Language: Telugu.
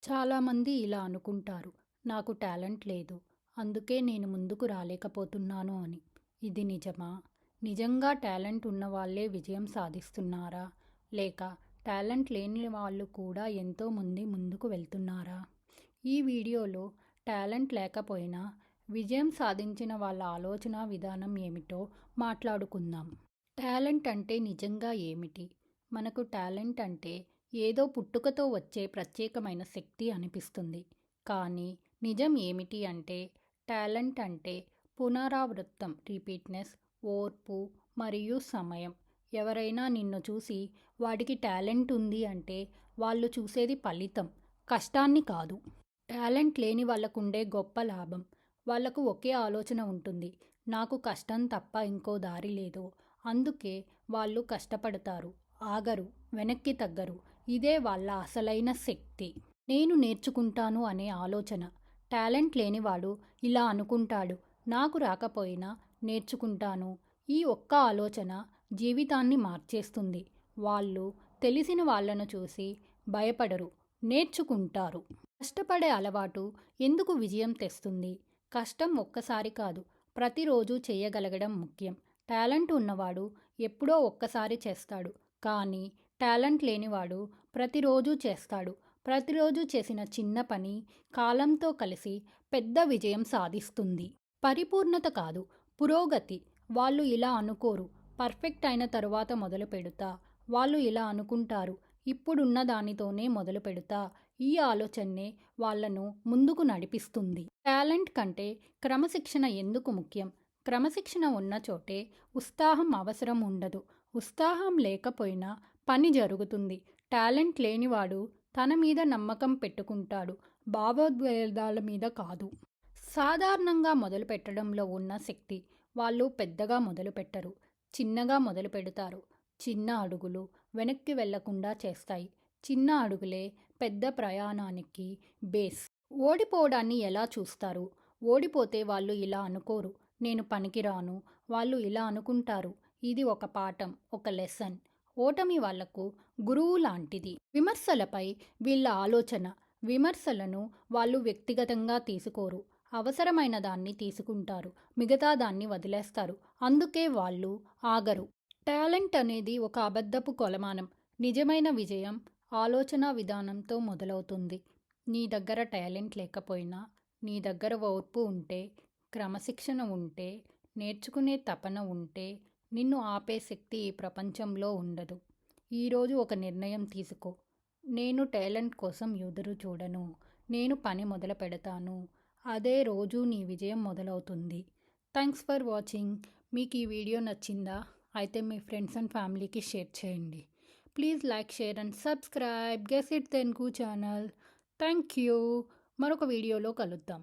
చాలామంది ఇలా అనుకుంటారు. నాకు టాలెంట్ లేదు. అందుకే నేను ముందుకు రాలేకపోతున్నాను అని. ఇది నిజమా? నిజంగా టాలెంట్ ఉన్నవాళ్ళే విజయం సాధిస్తున్నారా? లేక టాలెంట్ లేని వాళ్ళు కూడా ఎంతోమంది ముందుకు వెళ్తున్నారా? ఈ వీడియోలో టాలెంట్ లేకపోయినా విజయం సాధించిన వాళ్ళ ఆలోచన విధానం ఏమిటో మాట్లాడుకుందాం. టాలెంట్ అంటే నిజంగా ఏమిటి? మనకు టాలెంట్ అంటే ఏదో పుట్టుకతో వచ్చే ప్రత్యేకమైన శక్తి అనిపిస్తుంది. కానీ నిజం ఏమిటి అంటే టాలెంట్ అంటే పునరావృతం, రిపీట్నెస్, ఓర్పు మరియు సమయం. ఎవరైనా నిన్ను చూసి వాడికి టాలెంట్ ఉంది అంటే వాళ్ళు చూసేది ఫలితం, కష్టాన్ని కాదు. టాలెంట్ లేని వాళ్ళకుండే గొప్ప లాభం, వాళ్ళకు ఒకే ఆలోచన ఉంటుంది: నాకు కష్టం తప్ప ఇంకో దారి లేదు. అందుకే వాళ్ళు కష్టపడతారు, ఆగరు, వెనక్కి తగ్గరు. ఇదే వాళ్ళ అసలైన శక్తి. నేను నేర్చుకుంటాను అనే ఆలోచన. టాలెంట్ లేనివాడు ఇలా అనుకుంటాడు: నాకు రాకపోయినా నేర్చుకుంటాను. ఈ ఒక్క ఆలోచన జీవితాన్ని మార్చేస్తుంది. వాళ్ళు తెలిసిన వాళ్ళను చూసి భయపడరు, నేర్చుకుంటారు. కష్టపడే అలవాటు ఎందుకు విజయం తెస్తుంది? కష్టం ఒక్కసారి కాదు, ప్రతిరోజు చేయగలగడం ముఖ్యం. టాలెంట్ ఉన్నవాడు ఎప్పుడో ఒక్కసారి చేస్తాడు. కానీ టాలెంట్ లేనివాడు ప్రతిరోజు చేస్తాడు. ప్రతిరోజు చేసిన చిన్న పని కాలంతో కలిసి పెద్ద విజయం సాధిస్తుంది. పరిపూర్ణత కాదు, పురోగతి. వాళ్ళు ఇలా అనుకోరు: పర్ఫెక్ట్ అయిన తరువాత మొదలు పెడతా. వాళ్ళు ఇలా అనుకుంటారు: ఇప్పుడున్న దానితోనే మొదలు పెడతా. ఈ ఆలోచనే వాళ్ళను ముందుకు నడిపిస్తుంది. టాలెంట్ కంటే క్రమశిక్షణ ఎందుకు ముఖ్యం? క్రమశిక్షణ ఉన్న చోటే ఉత్సాహం అవసరం ఉండదు. ఉత్సాహం లేకపోయినా పని జరుగుతుంది. టాలెంట్ లేనివాడు తన మీద నమ్మకం పెట్టుకుంటాడు, భావోద్వేగాల మీద కాదు. సాధారణంగా మొదలు పెట్టడంలో ఉన్న శక్తి. వాళ్ళు పెద్దగా మొదలు పెట్టరు, చిన్నగా మొదలు పెడతారు. చిన్న అడుగులు వెనక్కి వెళ్లకుండా చేస్తాయి. చిన్న అడుగులే పెద్ద ప్రయాణానికి బేస్. ఓడిపోవడాన్ని ఎలా చూస్తారు? ఓడిపోతే వాళ్ళు ఇలా అనుకోరు: నేను పనికిరాను. వాళ్ళు ఇలా అనుకుంటారు: ఇది ఒక పాఠం, ఒక లెసన్. ఓటమి వాళ్లకు గురువు లాంటిది. విమర్శలపై వీళ్ళ ఆలోచన. విమర్శలను వాళ్ళు వ్యక్తిగతంగా తీసుకోరు. అవసరమైన దాన్ని తీసుకుంటారు, మిగతా దాన్ని వదిలేస్తారు. అందుకే వాళ్ళు ఆగరు. టాలెంట్ అనేది ఒక అబద్ధపు కొలమానం. నిజమైన విజయం ఆలోచన విధానంతో మొదలవుతుంది. నీ దగ్గర టాలెంట్ లేకపోయినా, నీ దగ్గర ఓర్పు ఉంటే, క్రమశిక్షణ ఉంటే, నేర్చుకునే తపన ఉంటే, నిన్ను ఆపే శక్తి ఈ ప్రపంచంలో ఉండదు. ఈరోజు ఒక నిర్ణయం తీసుకో: నేను టాలెంట్ కోసం ఎదురు చూడను, నేను పని మొదలు పెడతాను. అదే రోజు నీ విజయం మొదలవుతుంది. Thanks for watching. మీకు ఈ వీడియో నచ్చిందా? అయితే మీ ఫ్రెండ్స్ అండ్ ఫ్యామిలీకి షేర్ చేయండి. Please like, share and subscribe guess it Telugu channel. Thank you. మరొక వీడియోలో కలుద్దాం.